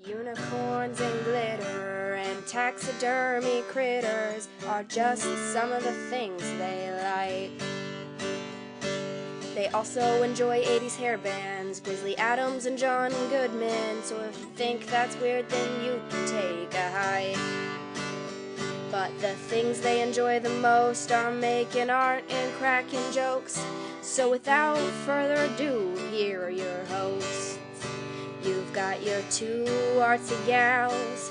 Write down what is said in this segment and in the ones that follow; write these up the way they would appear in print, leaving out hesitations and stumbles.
Unicorns and glitter and taxidermy critters are just some of the things they like. They also enjoy 80s hair bands, Grizzly Adams and John Goodman, so if you think that's weird, then you can take a hike. But the things they enjoy the most are making art and cracking jokes, so without further ado, here are your hosts. You've got your two artsy gals,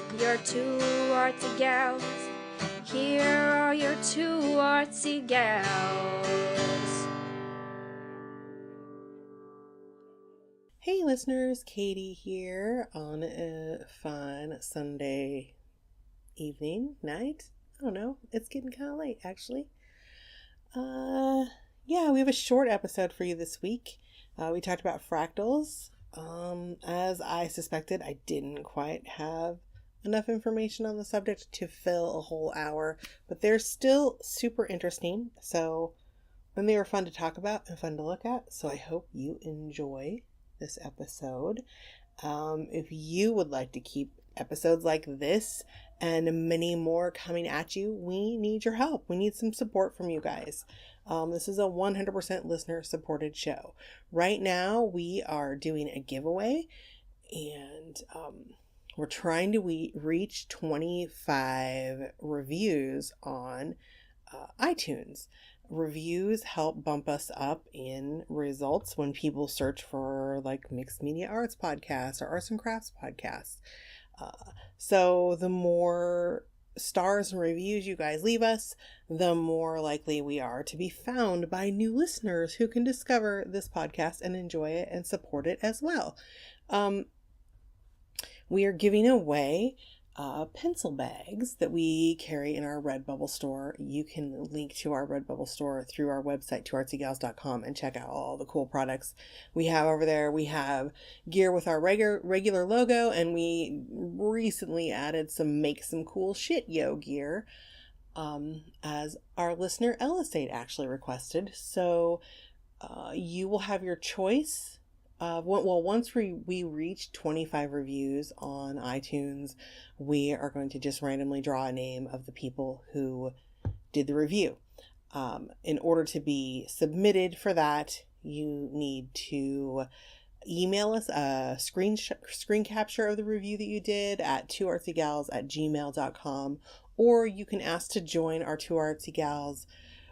Here are your two artsy gals. Hey listeners, Katie here on a fun Sunday evening, night. I don't know, it's getting kind of late actually. We have a short episode for you this week. We talked about fractals. As I suspected, I didn't quite have enough information on the subject to fill a whole hour, but they're still super interesting. So, and they were fun to talk about and fun to look at. So I hope you enjoy this episode. If you would like to keep episodes like this and many more coming at you, we need your help. We need some support from you guys. This is a 100% listener supported show. Right now we are doing a giveaway and we're trying to reach 25 reviews on iTunes. Reviews help bump us up in results when people search for like mixed media arts podcasts or arts and crafts podcasts. So the more stars and reviews you guys leave us, the more likely we are to be found by new listeners who can discover this podcast and enjoy it and support it as well. We are giving away pencil bags that we carry in our Redbubble store. You can link to our Redbubble store through our website, twoartsygals.com, and check out all the cool products we have over there. We have gear with our regular logo, and we recently added some make some cool shit yo gear, as our listener Elisate actually requested. So you will have your choice. Once we reach 25 reviews on iTunes, we are going to just randomly draw a name of the people who did the review. In order to be submitted for that, you need to email us a screen capture of the review that you did at twoartsygals@gmail.com, or you can ask to join our Two Artsy Gals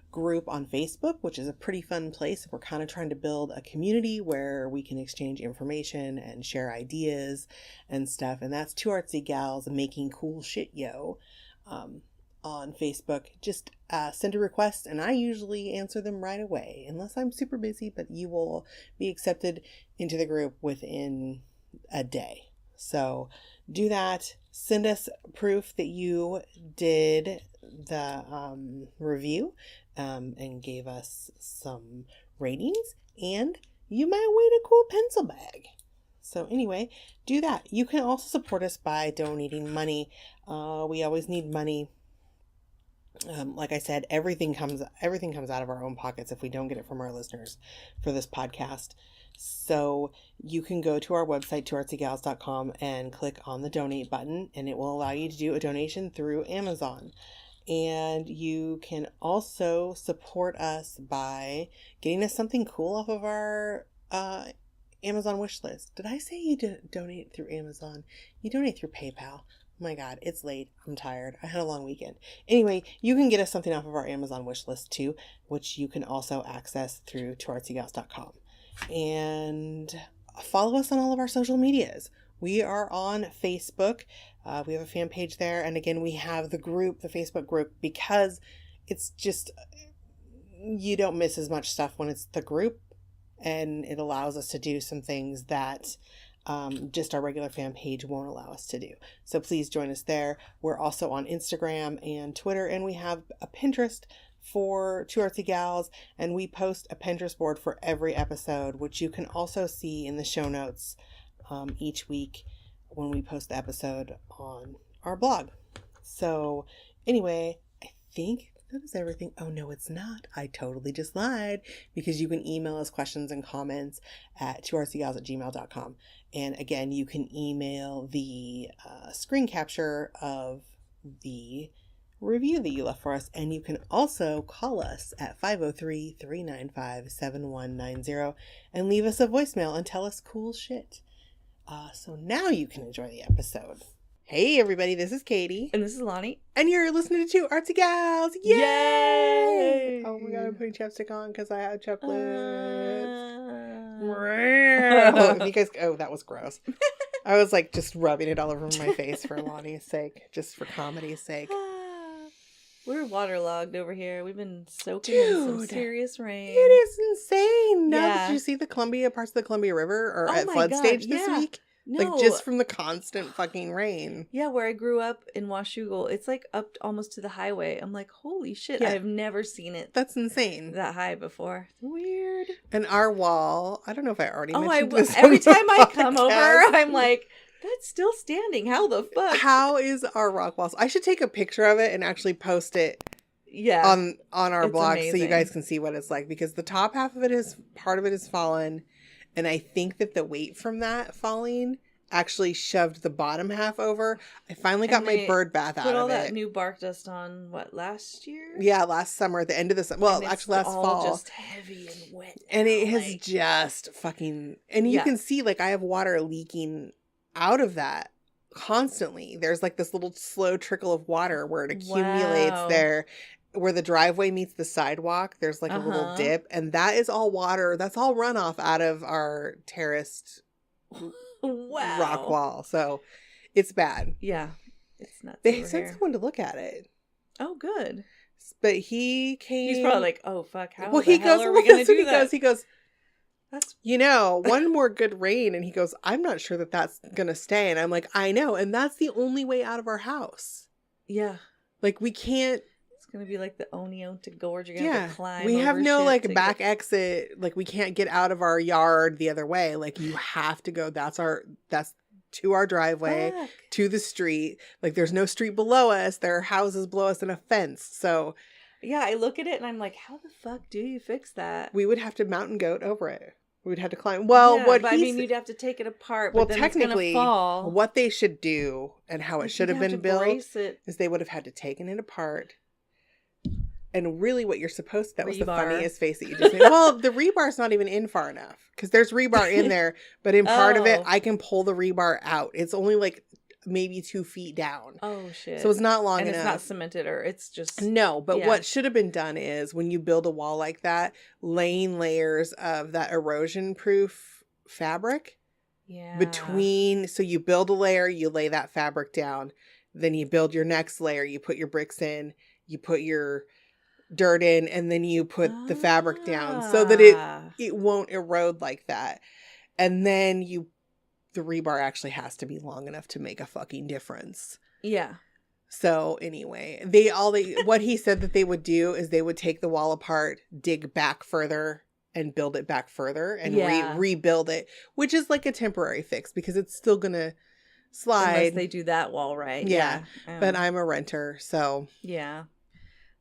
group on Facebook, which is a pretty fun place. We're kind of trying to build a community where we can exchange information and share ideas and stuff. And that's Two Artsy Gals Making Cool Shit Yo on Facebook. Just send a request and I usually answer them right away, unless I'm super busy, but you will be accepted into the group within a day. So do that. Send us proof that you did the review and gave us some ratings, and you might win a cool pencil bag. So anyway, do that. You can also support us by donating money. We always need money. Like I said, everything comes out of our own pockets if we don't get it from our listeners for this podcast. So you can go to our website, twoartsygals.com, and click on the donate button, and it will allow you to do a donation through Amazon. And you can also support us by getting us something cool off of our Amazon wish list. Did I say you donate through Amazon? You donate through PayPal. Oh my God, it's late. I'm tired. I had a long weekend. Anyway, you can get us something off of our Amazon wish list too, which you can also access through twoartsygals.com. And follow us on all of our social medias. We are on Facebook. We have a fan page there. And again, we have the Facebook group, because it's just, you don't miss as much stuff when it's the group. And it allows us to do some things that just our regular fan page won't allow us to do. So please join us there. We're also on Instagram and Twitter, and we have a Pinterest for Two Artsy Gals, and we post a Pinterest board for every episode, which you can also see in the show notes each week when we post the episode on our blog. So anyway, I think That is everything. Oh, no, it's not. I totally just lied, because you can email us questions and comments at 2rcgals@gmail.com. And again, you can email the screen capture of the review that you left for us. And you can also call us at 503-395-7190 and leave us a voicemail and tell us cool shit. So now you can enjoy the episode. Hey everybody, this is Katie. And this is Lonnie. And you're listening to Two Artsy Gals. Yay! Yay! Oh my god, I'm putting chapstick on because I have chocolates. Oh, that was gross. I was like just rubbing it all over my face for Lonnie's sake, just for comedy's sake. We're waterlogged over here. We've been soaking in some serious rain. It is insane. Now, Yeah. did you see the parts of the Columbia River or Oh at my flood God, stage this yeah. week? No. Like just from the constant fucking rain. Yeah, where I grew up in Washougal, it's like up almost to the highway. I'm like, holy shit, Yeah. I've never seen it That's insane. that high before. Weird. And our wall, I don't know if I already Oh, mentioned this. every on the time I come over, podcast. I'm like, that's still standing. How the fuck? How is our rock walls? I should take a picture of it and actually post it Yeah. on our It's blog so you amazing. guys can see what it's like, because the top half of it is, part of it is fallen, and I think that the weight from that falling actually shoved the bottom half over. I finally got And my they bird bath out Put all of that it. new bark dust on, what, last year? Yeah, last summer at the end of the summer. Well, And it's actually last all fall. just heavy and wet. And it now, has like- just fucking, and you Yeah. can see like I have water leaking out of that constantly. There's like this little slow trickle of water where it accumulates Wow. there, where the driveway meets the sidewalk. There's like a little Uh-huh. dip, and that is all water. That's all runoff out of our terraced Wow. rock wall. So it's bad. Yeah. It's nuts. They over sent here. someone to look at it, Oh, good. but he came. He's probably like, oh, fuck. How well, the he hell goes. are Well, we going to that's what do that? He goes. That's One more good rain, and he goes, I'm not sure that that's gonna stay. And I'm like, I know, and that's the only way out of our house. yeah. Like, we can't. It's going to be like the Oneonta Gorge. You're going to have to climb We have over no shit like to back get- exit. Like, we can't get out of our yard the other way. Like, you have to go. That's to our driveway, Fuck. to the street. Like, there's no street below us. There are houses below us and a fence. So Yeah, I look at it and I'm like, how the fuck do you fix that? we would have to mountain goat over it. We would have to climb. Well, Yeah, what but I he's mean, you'd have to take it apart. well, But then technically, it's gonna fall. what they should do and how it Like, should you'd have been to built brace it. is they would have had to taken it apart. And really what you're supposed to, that was the Rebar. funniest face that you just made. Well, the rebar's not even in far enough, because there's rebar in there, but in part of it, Oh. I can pull the rebar out. It's only like maybe 2 feet down. Oh, shit. So it's not long and enough. it's not cemented, or it's just... No, but Yeah. what should have been done is when you build a wall like that, laying layers of that erosion proof fabric Yeah. between. So you build a layer, you lay that fabric down, then you build your next layer, you put your bricks in, you put your dirt in, and then you put the fabric down so that it won't erode like that. And then the rebar actually has to be long enough to make a fucking difference. Yeah. So anyway, what he said that they would do is they would take the wall apart, dig back further, and build it back further and Yeah. rebuild it, which is like a temporary fix because it's still gonna slide. Unless they do that wall right. Yeah. Yeah. But I'm a renter, so Yeah.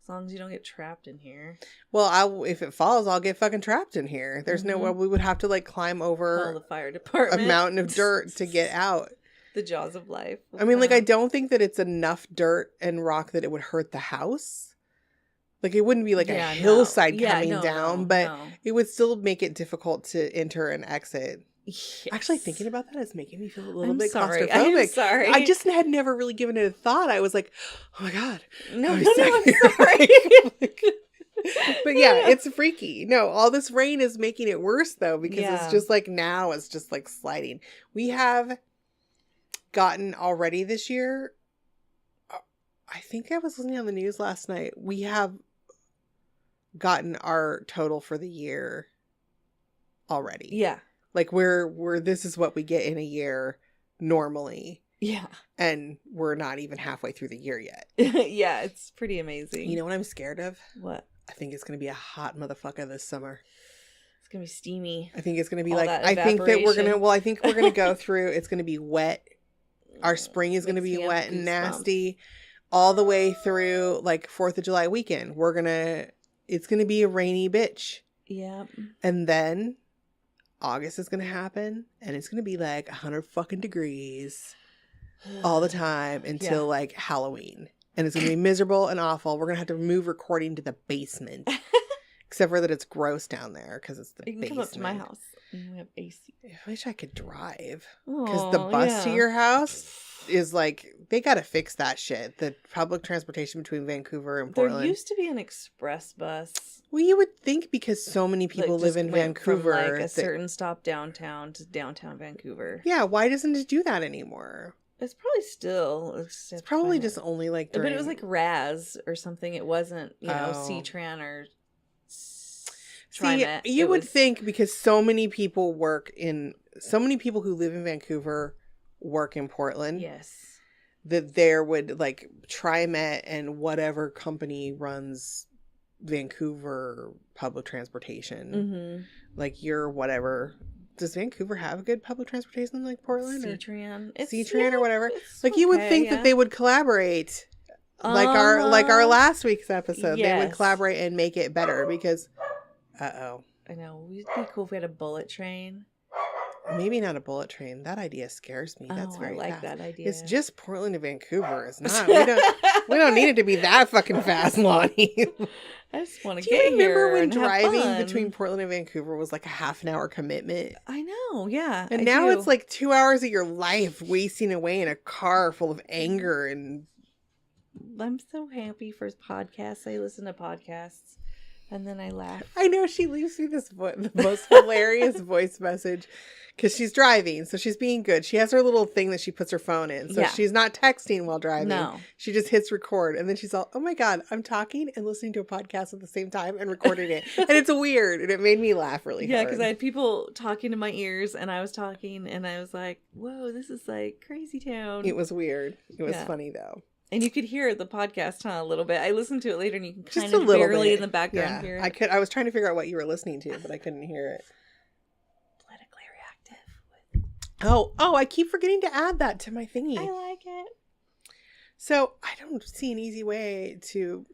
As long as you don't get trapped in here. well, if it falls, I'll get fucking trapped in here. There's no Mhm. way we would have to like climb Call over the fire a department. mountain of dirt to get out. The jaws of life. I mean, like, I don't think that it's enough dirt and rock that it would hurt the house. Like, it wouldn't be like a Yeah, no. hillside Yeah, coming no, down, no, but no. it would still make it difficult to enter and exit. Yes. Actually, thinking about that is making me feel a little I'm bit sorry. claustrophobic. I'm sorry. I just had never really given it a thought. I was like, oh my God. No, I'm no, stuck I'm here. sorry. But yeah, it's freaky. No, all this rain is making it worse though, because Yeah. it's just like now it's just like sliding. We have gotten already this year, I think I was listening on the news last night, we have gotten our total for the year already. Yeah. Like we're this is what we get in a year normally, Yeah. and we're not even halfway through the year yet. Yeah, it's pretty amazing. You know what I'm scared of? what? I think it's going to be a hot motherfucker this summer. It's gonna be steamy. I think it's going to be All like, that I think that we're going to, evaporation. well, I think we're going to go through, it's going to be wet. Our spring is going to Makes be me have wet and goosebumps. nasty. all the way through like 4th of July weekend. It's going to be a rainy bitch. Yep. And then August is going to happen and it's going to be like 100 fucking degrees all the time until like Halloween. And it's going to be miserable and awful. We're going to have to move recording to the basement. Except for that it's gross down there because it's the basement. You can come up to my house. We have AC. I wish I could drive. Because the bus to your house is like, they got to fix that shit. The public transportation between Vancouver and Portland. There used to be an express bus. Well, you would think because so many people live in Vancouver. From like a certain stop downtown to downtown Vancouver. Yeah, why doesn't it do that anymore? It's probably still. It's probably just only like during... But it was like RAS or something. It wasn't, C-Tran or... See, you would think because so many people who live in Vancouver work in Portland. Yes. That there would like TriMet and whatever company runs Vancouver public transportation. Mm-hmm. Like your whatever. Does Vancouver have a good public transportation like Portland? C-Tran. C-Tran or whatever. Like you would think that they would collaborate. Like our last week's episode. Yes. They would collaborate and make it better because uh-oh. I know. It'd be cool if we had a bullet train. Maybe not a bullet train. That idea scares me. That's very I like fast. that idea. It's just Portland to Vancouver. It's not. We don't need it to be that fucking fast, Lonnie. I just want to get here. Do you remember when driving between Portland and Vancouver was like a half an hour commitment? I know, yeah. And now it's like 2 hours of your life wasting away in a car full of anger and... I'm so happy for podcasts. I listen to podcasts. And then I laugh. I know she leaves me the most hilarious voice message because she's driving. So she's being good. She has her little thing that she puts her phone in. So she's not texting while driving. No. She just hits record. And then she's all, oh my God, I'm talking and listening to a podcast at the same time and recording it. And it's weird. And it made me laugh really hard. Yeah, because I had people talking to my ears and I was talking and I was like, whoa, this is like crazy town. It was weird. It was funny though. And you could hear the podcast, a little bit. I listened to it later, and you can kind of barely in the background hear it. I was trying to figure out what you were listening to, but I couldn't hear it. Politically reactive. Oh! I keep forgetting to add that to my thingy. I like it. So I don't see an easy way to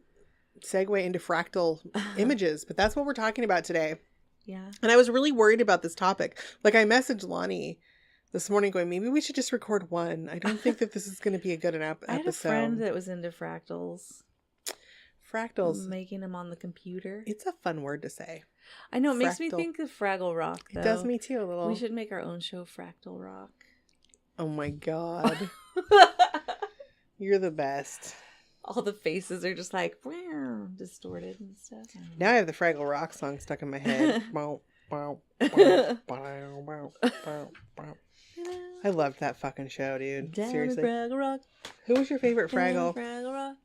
segue into fractal images, but that's what we're talking about today. Yeah. And I was really worried about this topic. Like I messaged Lonnie this morning going, maybe we should just record one. I don't think that this is going to be a good enough episode. I had a friend that was into fractals. Fractals. Making them on the computer. It's a fun word to say. I know. It makes me think of Fraggle Rock, though. It does me too, a little. We should make our own show, Fractal Rock. Oh my God. You're the best. All the faces are just like, distorted and stuff. Now I have the Fraggle Rock song stuck in my head. I loved that fucking show, dude. Down seriously. Fraggle Rock. Who was your favorite Fraggle? Fraggle Rock.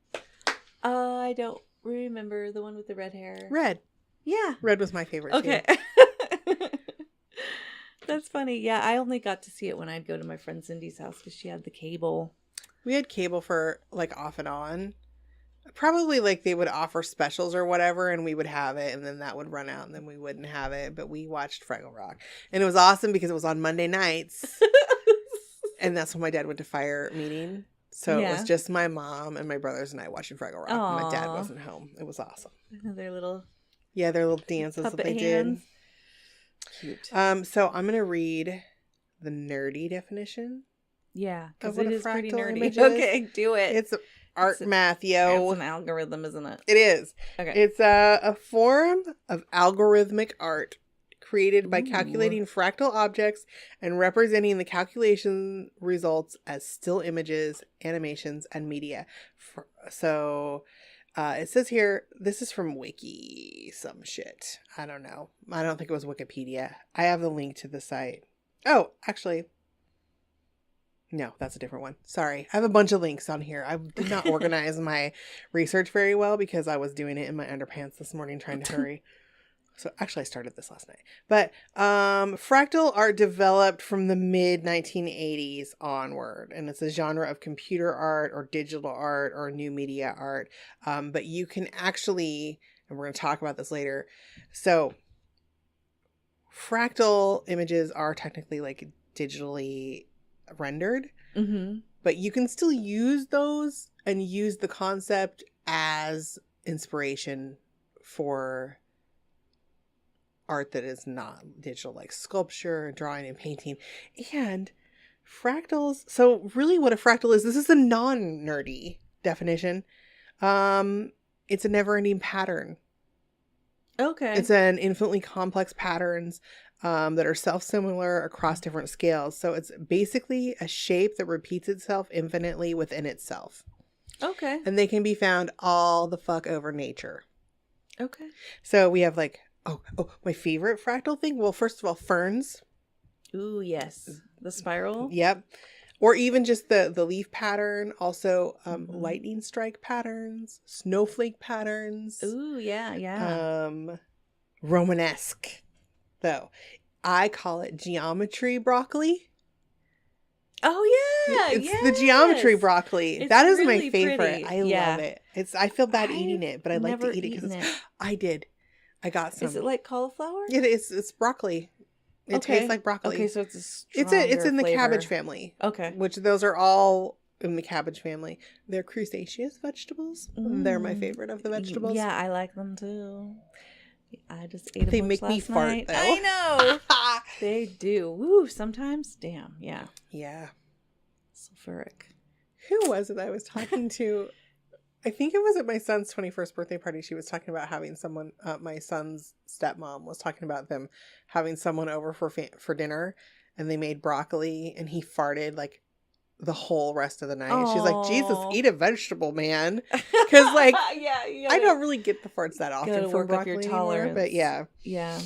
I don't remember the one with the red hair. Red. Yeah. Red was my favorite too. That's funny. Yeah, I only got to see it when I'd go to my friend Cindy's house because she had the cable. We had cable for like off and on. Probably like they would offer specials or whatever and we would have it and then that would run out and then we wouldn't have it. But we watched Fraggle Rock. And it was awesome because it was on Monday nights. And that's when my dad went to fire meeting. So it was just my mom and my brothers and I watching Fraggle Rock. And my dad wasn't home. It was awesome. Their little... Yeah, their little dances that they did. Cute. So I'm going to read the nerdy definition. Yeah, because it is pretty nerdy. Okay, do it. It's art math, yo. It's an algorithm, isn't it? It is. Okay. It's a form of algorithmic art created by calculating fractal objects and representing the calculation results as still images, animations, and media. So it says here, this is from Wiki some shit. I don't know. I don't think it was Wikipedia. I have the link to the site. Oh, actually... No, that's a different one. Sorry. I have a bunch of links on here. I did not organize my research very well because I was doing it in my underpants this morning trying to hurry. So actually I started this last night. But fractal art developed from the mid-1980s onward. And it's a genre of computer art or digital art or new media art. But you can actually, and we're going to talk about this later. So fractal images are technically like digitally rendered, But you can still use those and use the concept as inspiration for art that is not digital, like sculpture, drawing, and painting. And fractals. So really what a fractal is, this is a non-nerdy definition. It's a never-ending pattern. Okay. It's an infinitely complex patterns that are self-similar across different scales. So it's basically a shape that repeats itself infinitely within itself. Okay. And they can be found all the fuck over nature. Okay. So we have like, my favorite fractal thing. Well, first of all, ferns. Ooh, yes. The spiral. Yep. Or even just the leaf pattern. Also, lightning strike patterns, snowflake patterns. Ooh, yeah. Romanesque, though. I call it geometry broccoli. Oh yeah, It's the geometry broccoli. It's that is really my favorite. pretty. I love it. I feel bad eating it, but I like to eat it because I did. I got some. Is it like cauliflower? It's broccoli. It tastes like broccoli. Okay, so it's a it's in the flavor. cabbage family. Okay. Which those are all in the cabbage family. They're crustaceous vegetables. They're my favorite of the vegetables. Yeah, I like them too. I just ate a They bunch make me last fart night. though. I know. They do. Woo, sometimes. Damn, yeah. Yeah. Sulfuric. Who was it I was talking to? I think it was at my son's 21st birthday party. She was talking about having someone, my son's stepmom was talking about them having someone over for dinner, and they made broccoli and he farted like the whole rest of the night. Aww. She's like, Jesus, eat a vegetable, man. Because like, yeah, I don't really get the farts that often from work up broccoli your anymore, tolerance. but yeah. Yeah.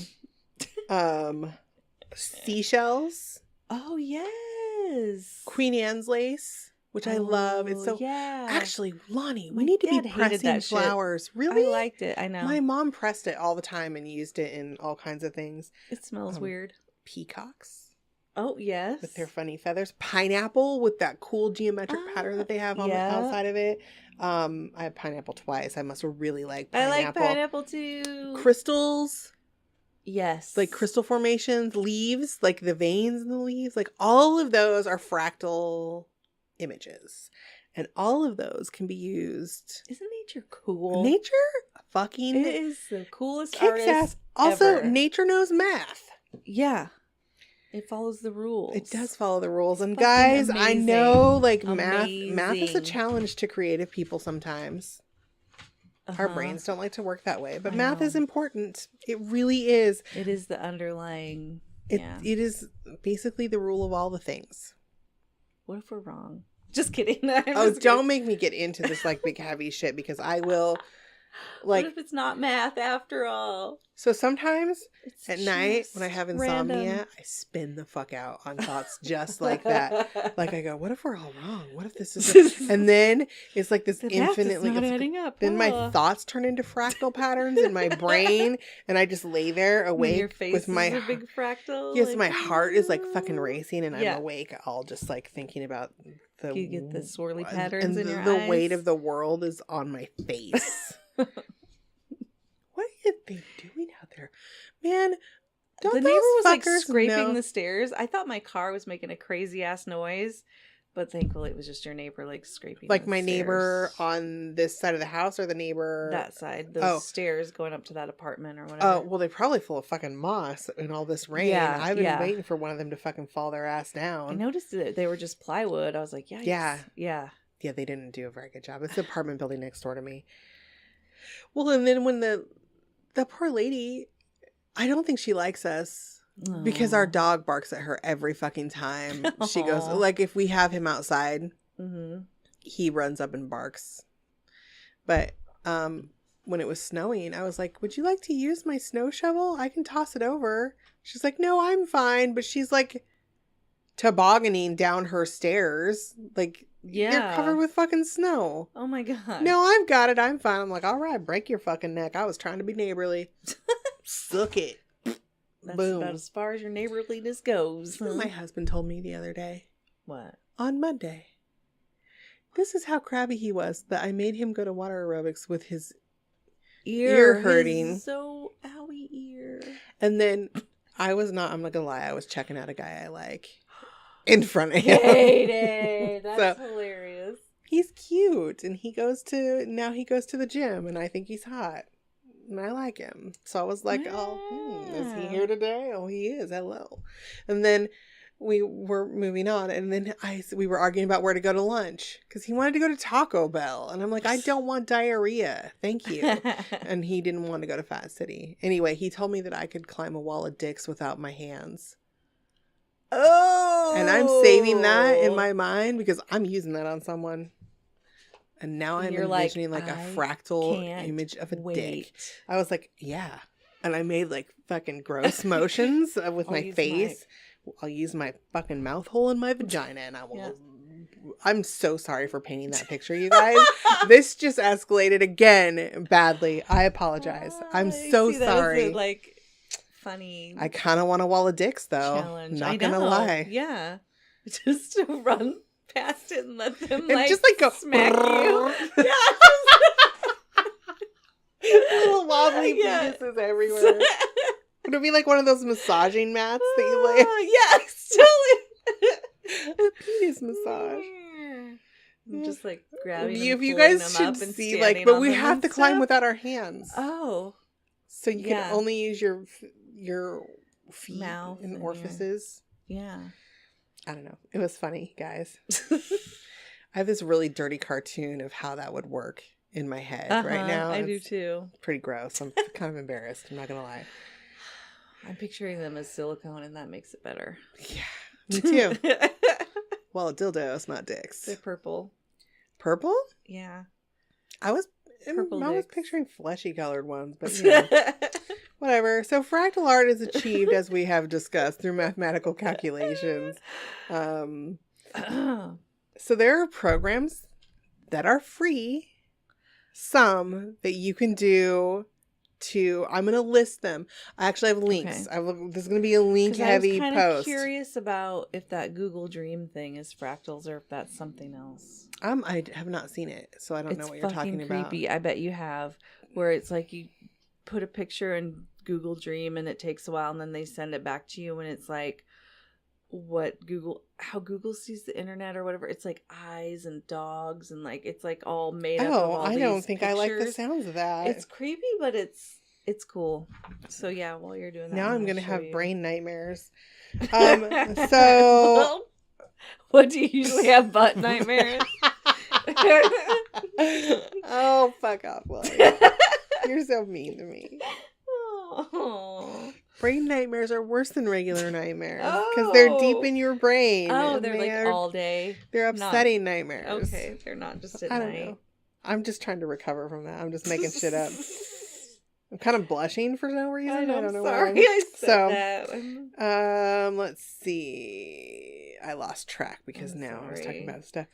Seashells. Oh, yes. Queen Anne's lace, which I love. It's so yeah. actually, Lonnie, we My need to be dad hated pressing that shit. flowers. Really? I liked it. I know. My mom pressed it all the time and used it in all kinds of things. It smells weird. Peacocks Oh, yes. with their funny feathers. Pineapple with that cool geometric pattern that they have on the outside of it. I have pineapple twice. I must really like pineapple. I like pineapple too. Crystals. Yes. Like crystal formations, leaves, like the veins in the leaves. Like all of those are fractal images. And all of those can be used. Isn't nature cool? Nature fucking It is the coolest kicks artist ass. Also, ever. nature knows math. Yeah. It follows the rules. It does follow the rules. And fucking guys, I amazing. know like math is a Amazing. challenge to creative people sometimes. Our brains don't like to work that way, but math is important. It really is. It is the underlying. It is basically the rule of all the things. What if we're wrong? Just kidding. Don't make me get into this like big heavy shit because I will. Like, what if it's not math after all? So sometimes It's at night just when I have insomnia, random. I spin the fuck out on thoughts just like that. Like I go, what if we're all wrong? What if this is? And then it's like this The math is infinitely. not it's like- adding up. Then my thoughts turn into fractal patterns in my brain, and I just lay there awake Your face with my is a big fractal. yes, like, my heart is like fucking racing, and Yeah. I'm awake, all just like thinking about the. You get the swirly and patterns in your the eyes. weight of the world is on my face. What are they doing out there, man? Don't the those neighbor was like fuckers scraping know- the stairs. I thought my car was making a crazy ass noise, but thankfully it was just your neighbor like scraping. like the my neighbor stairs. on this side of the house, or the neighbor that side, those Oh. stairs going up to that apartment or whatever. Oh, well, they're probably full of fucking moss and all this rain. Yeah, I've been yeah. waiting for one of them to fucking fall their ass I down. noticed that they were just plywood. I was like, Yeah. yeah. Yeah, they didn't do a very good job. It's the apartment building next door to me. Well, and then when the poor lady, I don't think she likes us because our dog barks at her every fucking time. She goes, Aw. like, if we have him outside, Mm-hmm. he runs up and barks. But when it was snowing, I was like, would you like to use my snow shovel? I can toss it over. She's like, no, I'm fine. But she's like tobogganing down her stairs. Like, Yeah. you're covered with fucking snow. Oh my god. No, I've got it. I'm fine. I'm like, all right, break your fucking neck. I was trying to be neighborly. Suck it. That's Boom. about as far as your neighborliness goes. You know what my husband told me the other day What? on Monday. This is how crabby he was that I made him go to water aerobics with his Ear hurting. His so owie ear. And then I'm not gonna lie, I was checking out a guy I like. in front of him. Day. That's hilarious. He's cute, and he goes to the gym, and I think he's hot, and I like him. So I was like, is he here today? Oh, he is. Hello. And then we were moving on, and then we were arguing about where to go to lunch because he wanted to go to Taco Bell, and I'm like, I don't want diarrhea, thank you. And he didn't want to go to Fat City. Anyway, he told me that I could climb a wall of dicks without my hands. Oh, and I'm saving that in my mind because I'm using that on someone. And now I'm envisioning like a fractal image of a dick. I was like, yeah. And I made like fucking gross motions with my face. I'll use my fucking mouth hole in my vagina, and I will. Yeah. I'm so sorry for painting that picture, you guys. This just escalated again badly. I apologize. I'm so sorry. Like funny. I kind of want a wall of dicks, though. Challenge. Not gonna lie. Yeah, just to run past it and let them and just like go smack you. Yeah. Little wobbly penises everywhere. It'll be like one of those massaging mats that you lay. Yes, totally. A penis massage. I'm just like grabbing them, if you guys them should up and see, like, but we have to climb without our hands. Oh, so you can only use your feet mouth and orifices. Yeah, I don't know. It was funny, guys. I have this really dirty cartoon of how that would work in my head right now. I do too. Pretty gross. I'm kind of embarrassed. I'm not gonna lie. I'm picturing them as silicone, and that makes it better. Yeah, me too. Well, dildos, not dicks. They're purple. Purple? Yeah. I was dicks. picturing fleshy colored ones, but you know, whatever. So fractal art is achieved, as we have discussed, through mathematical calculations. So there are programs that are free, some that you can do. I'm going to list them. I actually have links. Okay. There's going to be a link heavy post. I was curious about if that Google Dream thing is fractals or if that's something else. I have not seen it, so I don't know what you're talking about. It's creepy. I bet you have, where it's like you put a picture in Google Dream and it takes a while and then they send it back to you and it's like how Google sees the internet or whatever. It's like eyes and dogs and like it's like all made up of all I these don't think pictures. I like the sounds of that. It's creepy, but it's cool. So yeah, while you're doing that, now I'm gonna have brain nightmares. So well, what do you usually have? Butt nightmares? Oh, fuck off, William. You're so mean to me. Oh. Brain nightmares are worse than regular nightmares because they're deep in your brain. Oh, they're like all day. They're upsetting nightmares. Okay, they're not just at I night. don't know. I'm just trying to recover from that. I'm just making shit up. I'm kind of blushing for no reason. I don't know sorry why. I said that. Let's see. I lost track because now I was talking about stuff.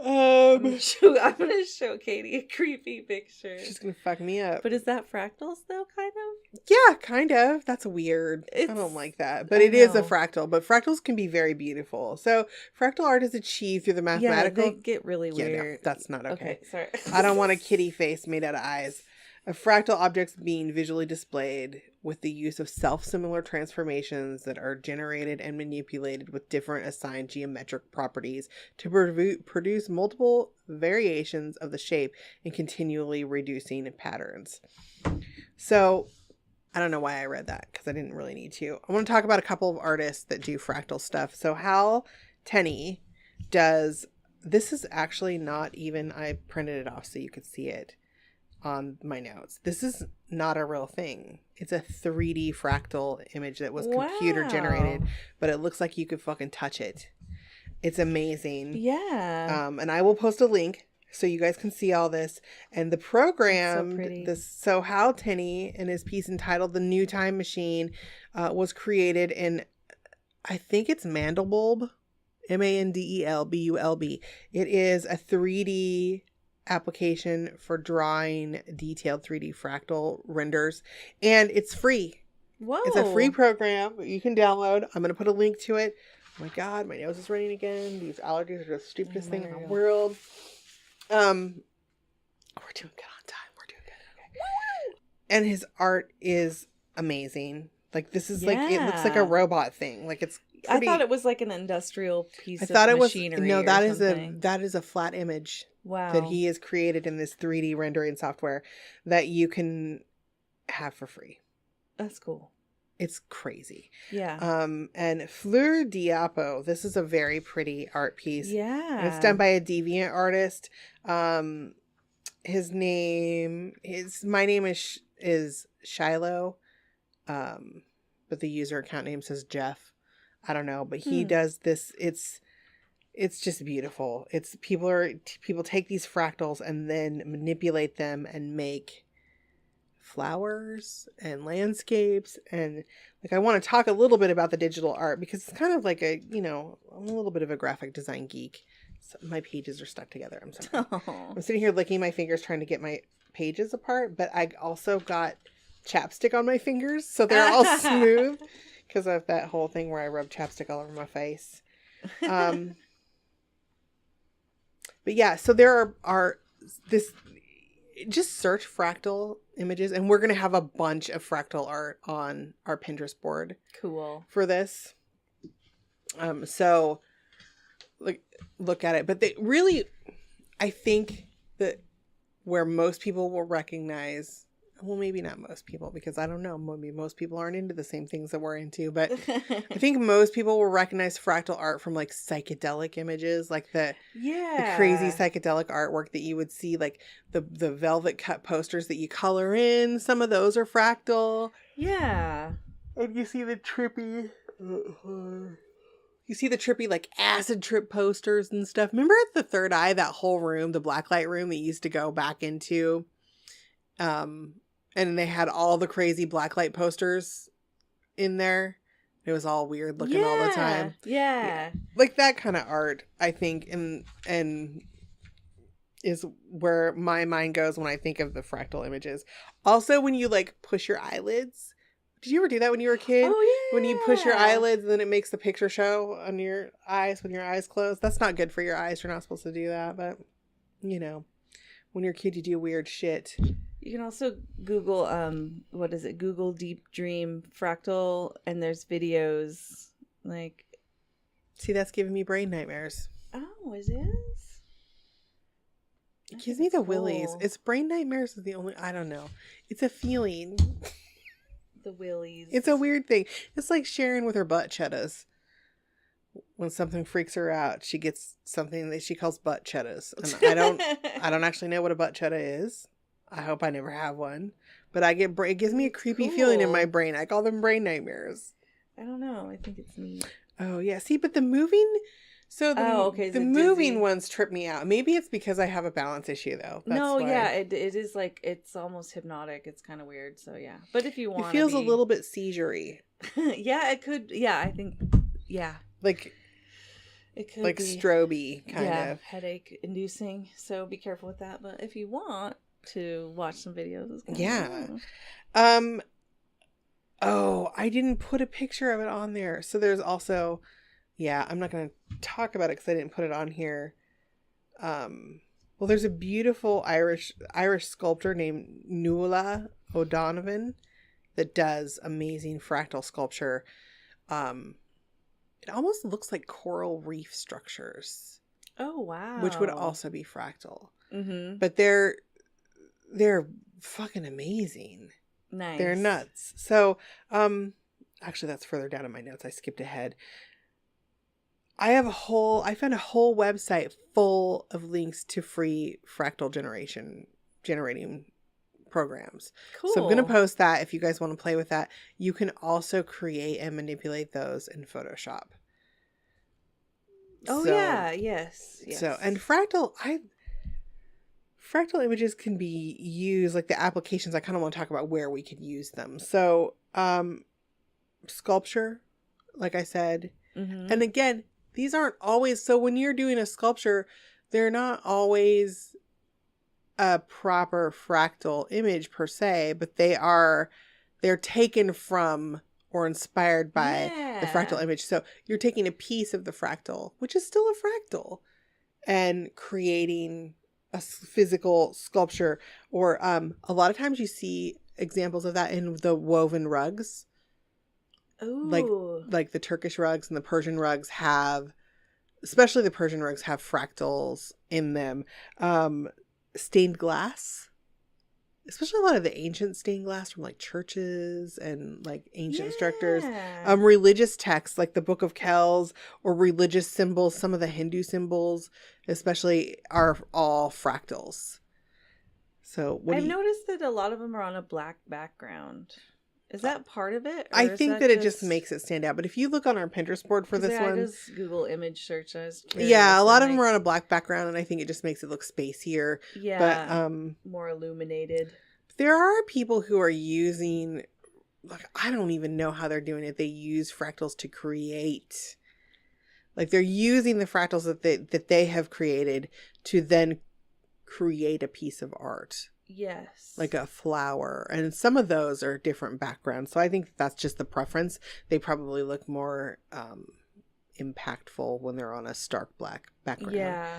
I'm gonna show Katie a creepy picture. She's gonna fuck me up. But is that fractals though, kind of? Yeah, kind of. That's weird. I don't like that. But it is a fractal. But fractals can be very beautiful. So fractal art is achieved through the mathematical. Yeah, they get really weird. No, that's not okay. Sorry. I don't want a kitty face made out of eyes. A fractal objects being visually displayed with the use of self-similar transformations that are generated and manipulated with different assigned geometric properties to produce multiple variations of the shape and continually reducing patterns. So I don't know why I read that because I didn't really need to. I want to talk about a couple of artists that do fractal stuff. So Hal Tenney does, this is actually not even, I printed it off so you could see it on my notes. This is not a real thing. It's a 3D fractal image that was computer generated, but it looks like you could fucking touch it. It's amazing. Yeah. And I will post a link so you guys can see all this. And the program, so Hal Tenney and his piece entitled "The New Time Machine" was created in, I think it's Mandelbulb, Mandelbulb. It is a 3D application for drawing detailed 3D fractal renders, and it's free. Whoa. It's a free program you can download. I'm going to put a link to it. Oh my god, my nose is running again. These allergies are the stupidest thing in the world. We're doing good on time. We're doing good. Okay. And his art is amazing. Like, this is like, it looks like a robot thing. Like, it's I thought it was like an industrial piece I of thought it was machinery. no. Or That something. is a flat image Wow. that he has created in this 3D rendering software that you can have for free. That's cool. It's crazy. Yeah. And Fleur Diapo, this is a very pretty art piece. Yeah. And it's done by a deviant artist. My name is Shiloh. But the user account name says Jeff. I don't know, but he does this. It's just beautiful. It's people take these fractals and then manipulate them and make flowers and landscapes. And like, I want to talk a little bit about the digital art because it's kind of like I'm a little bit of a graphic design geek. So my pages are stuck together. I'm sorry. Oh. I'm sitting here licking my fingers trying to get my pages apart, but I also got chapstick on my fingers, so they're all smooth because of that whole thing where I rub chapstick all over my face. But yeah, so there are this. Just search fractal images, and we're gonna have a bunch of fractal art on our Pinterest board. Cool. For this. So like look at it, but they really, I think that where most people will recognize. Well, maybe not most people, because I don't know. Maybe most people aren't into the same things that we're into. But I think most people will recognize fractal art from like psychedelic images, like the crazy psychedelic artwork that you would see, like the velvet cut posters that you color in. Some of those are fractal. Yeah. And you see the trippy... You see the trippy, like, acid trip posters and stuff. Remember at the Third Eye, that whole room, the blacklight room that you used to go back into? And they had all the crazy blacklight posters in there. It was all weird looking all the time. Yeah. Like that kind of art, I think, and is where my mind goes when I think of the fractal images. Also, when you like push your eyelids. Did you ever do that when you were a kid? Oh, yeah. When you push your eyelids and then it makes the picture show on your eyes when your eyes close. That's not good for your eyes. You're not supposed to do that. But, when you're a kid, you do weird shit. You can also Google, what is it? Google Deep Dream Fractal, and there's videos, like... See, that's giving me brain nightmares. Oh, it is? It gives me the willies. It's brain nightmares is the only... I don't know. It's a feeling. The willies. It's a weird thing. It's like Sharon with her butt cheddas. When something freaks her out, she gets something that she calls butt cheddas. And I don't actually know what a butt chedda is. I hope I never have one. But it gives me a creepy feeling in my brain. I call them brain nightmares. I don't know. I think it's neat. Oh, yeah. See, but the moving... So the moving dizzy? ones trip me out. Maybe it's because I have a balance issue, though. That's why. Yeah, it is like, it's almost hypnotic. It's kind of weird. So, yeah. But if you want it feels a little bit seizure-y. Yeah, it could. Yeah, I think, yeah. Like... It could like be strobe kind of headache inducing, so be careful with that. But if you want to watch some videos, it's I didn't put a picture of it on there. So there's also, I'm not going to talk about it because I didn't put it on here. Well, there's a beautiful Irish sculptor named Nuala O'Donovan that does amazing fractal sculpture. It almost looks like coral reef structures. Oh, wow. Which would also be fractal. Mm-hmm. But they're fucking amazing. Nice. They're nuts. So, actually that's further down in my notes. I skipped ahead. I found a whole website full of links to free fractal generating programs. Cool. So I'm going to post that if you guys want to play with that. You can also create and manipulate those in Photoshop. Oh, yeah. Yes. So, and fractal images can be used, like the applications. I kind of want to talk about where we could use them. So, sculpture, like I said, and again, these aren't always, so when you're doing a sculpture, they're not always a proper fractal image per se, but they're taken from or inspired by the fractal image. So you're taking a piece of the fractal, which is still a fractal, and creating a physical sculpture. Or a lot of times you see examples of that in the woven rugs. Ooh. Like the Turkish rugs and the Persian rugs have, especially the Persian rugs have fractals in them. Stained glass, especially a lot of the ancient stained glass from like churches and like ancient structures. Religious texts like the Book of Kells or religious symbols, some of the Hindu symbols especially are all fractals. So I've noticed that a lot of them are on a black background. Is that part of it? I think that it just makes it stand out. But if you look on our Pinterest board for this one, I just Google image search. I was curious. Yeah, a lot of them are on a black background, and I think it just makes it look spacier. Yeah, but more illuminated. There are people who are using, like, I don't even know how they're doing it. They use fractals to create, like they're using the fractals that they have created to then create a piece of art. Yes. Like a flower. And some of those are different backgrounds. So I think that's just the preference. They probably look more impactful when they're on a stark black background. Yeah.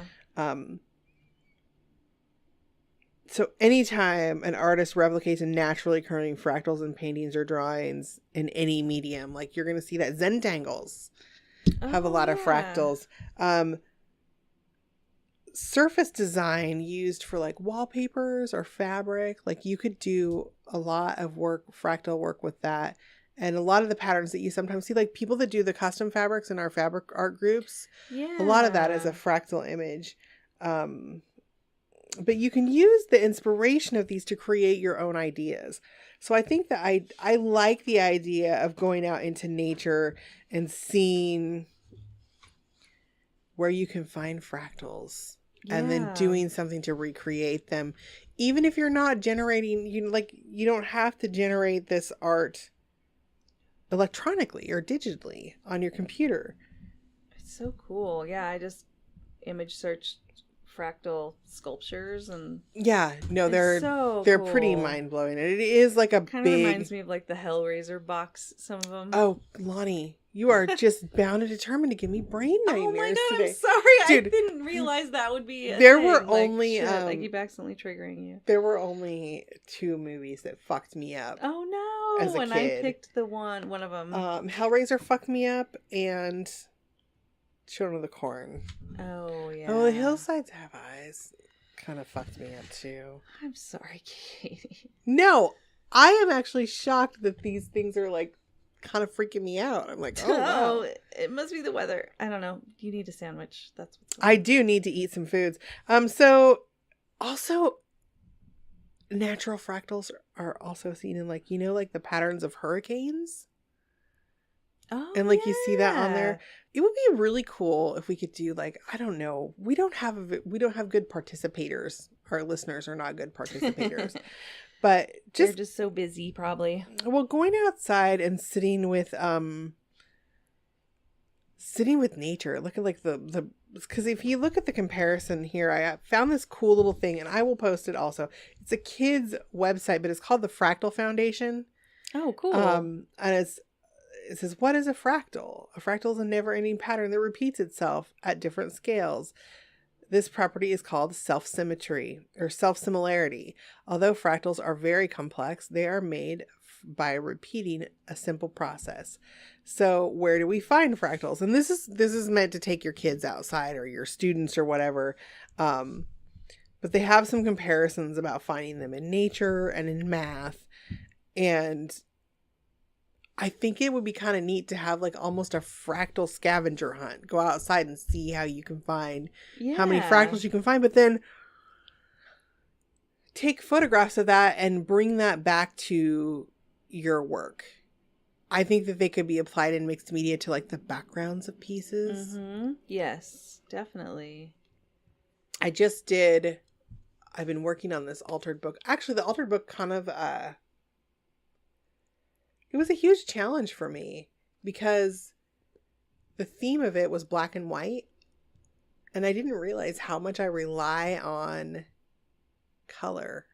So anytime an artist replicates naturally occurring fractals in paintings or drawings in any medium, like you're going to see that Zentangles have a lot of fractals. Surface design used for like wallpapers or fabric, like you could do a lot of work, fractal work with that. And a lot of the patterns that you sometimes see, like people that do the custom fabrics in our fabric art groups, a lot of that is a fractal image. But you can use the inspiration of these to create your own ideas. So I think that I like the idea of going out into nature and seeing where you can find fractals. Yeah. And then doing something to recreate them. Even if you're not generating, you don't have to generate this art electronically or digitally on your computer. It's so cool. Yeah, I just image searched fractal sculptures and they're cool. Pretty mind-blowing. It is like a kind of reminds me of like the Hellraiser box, some of them. Oh, Lonnie, you are just bound and determined to give me brain nightmares. Oh my God, today. I'm sorry. Dude, I didn't realize that would be were only I keep accidentally triggering you. There were only 2 movies that fucked me up. Oh no. As a kid. I picked one of them. Hellraiser fucked me up and Children of the Corn. Oh yeah. Oh, the Hillsides Have Eyes kind of fucked me up too. I'm sorry, Katie. No, I am actually shocked that these things are like kind of freaking me out. I'm like, oh, wow. It must be the weather. I don't know. You need a sandwich. That's what's I do need to eat some foods. So also natural fractals are also seen in like, like the patterns of hurricanes. Oh, and like you see that on there. It would be really cool if we could do like, I don't know. We don't have good participators. Our listeners are not good participators. But they're just so busy probably. Well, going outside and sitting with nature. Look at like the because if you look at the comparison here, I found this cool little thing and I will post it also. It's a kid's website, but it's called the Fractal Foundation. Oh, cool. And it says, what is a fractal? A fractal is a never-ending pattern that repeats itself at different scales. This property is called self-symmetry or self-similarity. Although fractals are very complex, they are made by repeating a simple process. So where do we find fractals? And this is meant to take your kids outside or your students or whatever. But they have some comparisons about finding them in nature and in math. And I think it would be kind of neat to have like almost a fractal scavenger hunt. Go outside and see how you can find how many fractals you can find, but then take photographs of that and bring that back to your work. I think that they could be applied in mixed media to like the backgrounds of pieces. Mm-hmm. Yes, definitely. I've been working on this altered book. Actually, the altered book kind of it was a huge challenge for me because the theme of it was black and white. And I didn't realize how much I rely on color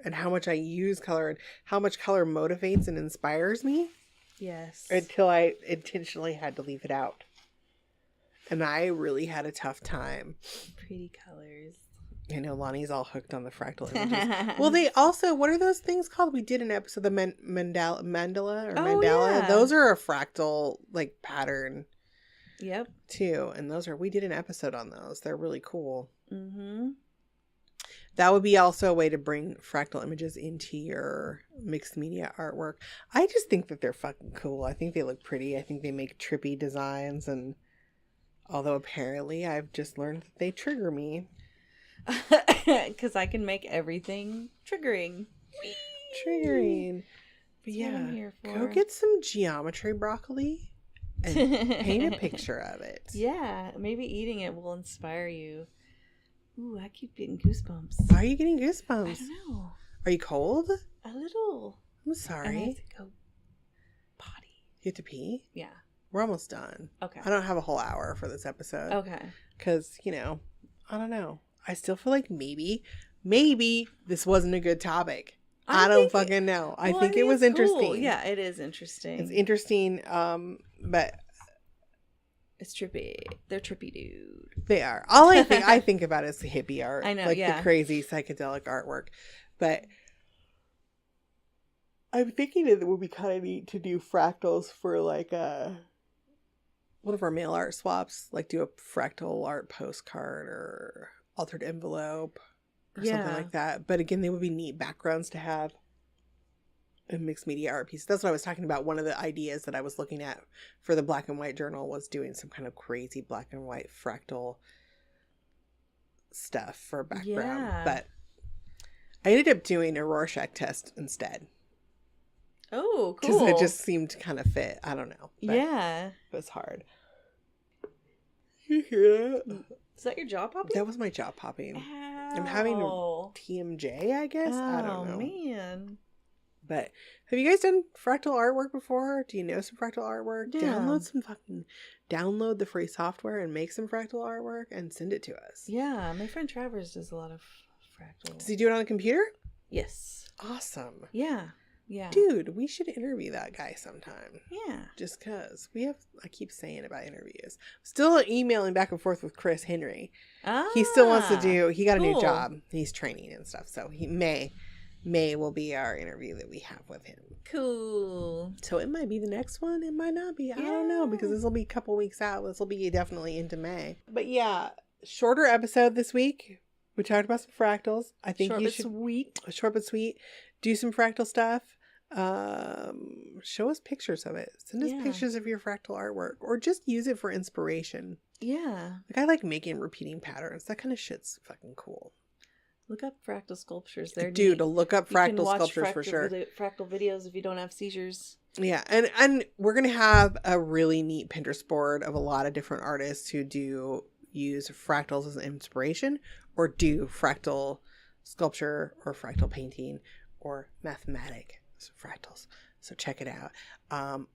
and how much I use color and how much color motivates and inspires me. Yes. Until I intentionally had to leave it out. And I really had a tough time. Pretty colors. I know Lonnie's all hooked on the fractal images. Well, they also, what are those things called? We did an episode, the mandala or mandala. Yeah. Those are a fractal like pattern. Yep. Too, and we did an episode on those. They're really cool. Mm-hmm. That would be also a way to bring fractal images into your mixed media artwork. I just think that they're fucking cool. I think they look pretty. I think they make trippy designs, and although apparently I've just learned that they trigger me. Because I can make everything triggering. Triggering. But That's yeah, what I'm here for. go get some geometry broccoli and paint a picture of it. Yeah, maybe eating it will inspire you. Ooh, I keep getting goosebumps. Why are you getting goosebumps? I don't know. Are you cold? A little. I'm And I sorry. have to go potty. You have to pee? Yeah. We're almost done. Okay. I don't have a whole hour for this episode. Okay. Because, I don't know. I still feel like maybe this wasn't a good topic. I don't fucking know. I think it was it's interesting. cool. Yeah, it is interesting. It's interesting, but It's trippy. They're trippy, dude. they are. All I think about is the hippie art. I know, like yeah. the crazy psychedelic artwork. But I'm thinking it would be kind of neat to do fractals for like one of our mail art swaps. Like do a fractal art postcard or altered envelope or something like that. But again, they would be neat backgrounds to have in mixed media art pieces. That's what I was talking about. One of the ideas that I was looking at for the black and white journal was doing some kind of crazy black and white fractal stuff for background. Yeah. But I ended up doing a Rorschach test instead. Oh, cool. Because it just seemed to kind of fit. I don't know. But yeah. It was hard. You hear that? Is that your jaw popping? That was my jaw popping. Ow. I'm having a TMJ, I guess. I don't know. Oh, man. But have you guys done fractal artwork before? Do you know some fractal artwork? Yeah. Download the free software and make some fractal artwork and send it to us. Yeah, my friend Travers does a lot of fractal. Does he do it on a computer? Yes. Awesome. Yeah. Yeah. Dude, we should interview that guy sometime. Yeah. Just because I keep saying about interviews. Still emailing back and forth with Chris Henry. He still wants to he got a new job. He's training and stuff. So May will be our interview that we have with him. Cool. So it might be the next one. It might not be. I don't know, because this will be a couple weeks out. This will be definitely into May. But yeah, shorter episode this week. We talked about some fractals. I think Short you but should sweet. Short but sweet. Do some fractal stuff. Show us pictures of it. Send us pictures of your fractal artwork, or just use it for inspiration. Yeah. Like I like making repeating patterns. That kind of shit's fucking cool. Look up fractal sculptures. They're Dude, neat. look up You can fractal watch sculptures for sure. Fractal videos if you don't have seizures. Yeah, and we're gonna have a really neat Pinterest board of a lot of different artists who do use fractals as inspiration, or do fractal sculpture or fractal painting or mathematic fractals. So check it out. I'm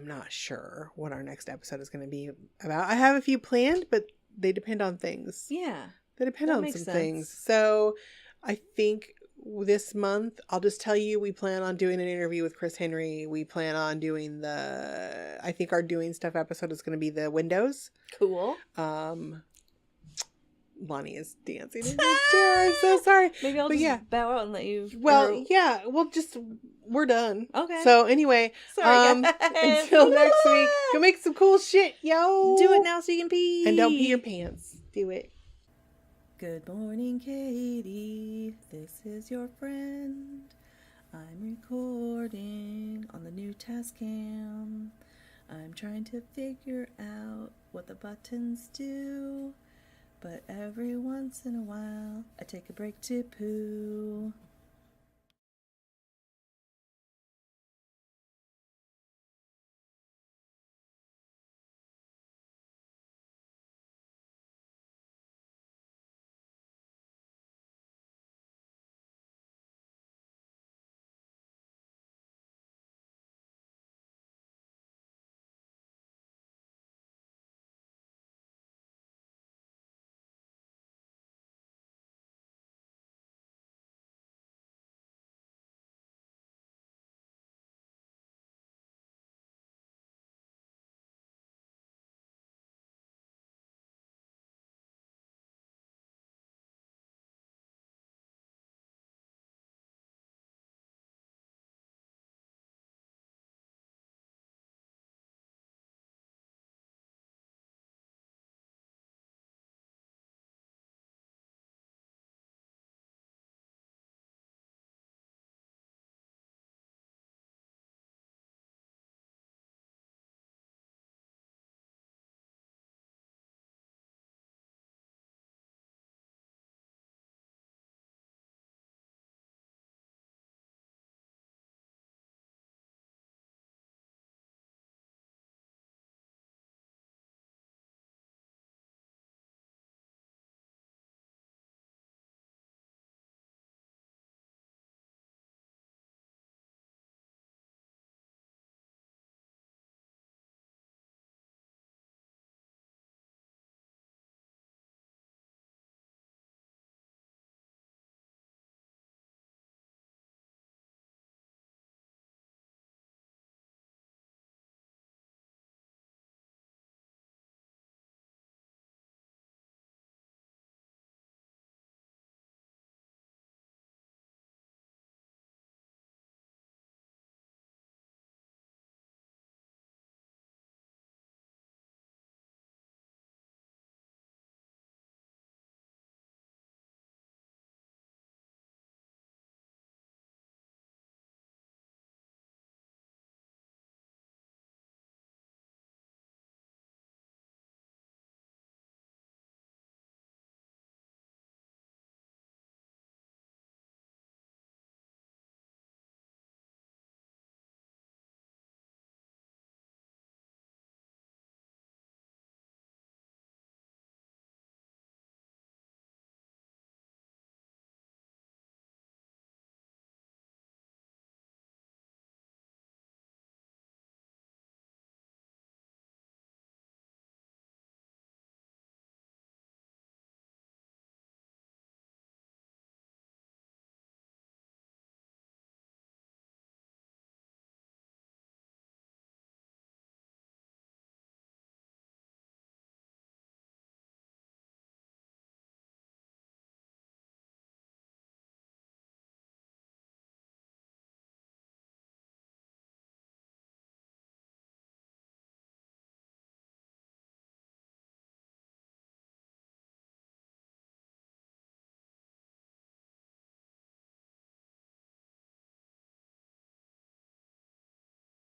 not sure what our next episode is going to be about. I have a few planned, but they depend on things. Yeah. They depend that on makes some sense. things. So I think this month, I'll just tell you, we plan on doing an interview with Chris Henry. We plan on doing I think our Doing Stuff episode is going to be the windows. Cool. Lonnie is dancing in his chair. I'm so sorry. Maybe I'll just bow out and let you. Well, yeah. We're done. Okay. So anyway, Sorry, guys. until next week, go make some cool shit, yo. Do it now so you can pee. And don't pee your pants. Do it. Good morning, Katie. This is your friend. I'm recording on the new Tascam. I'm trying to figure out what the buttons do. But every once in a while, I take a break to poo.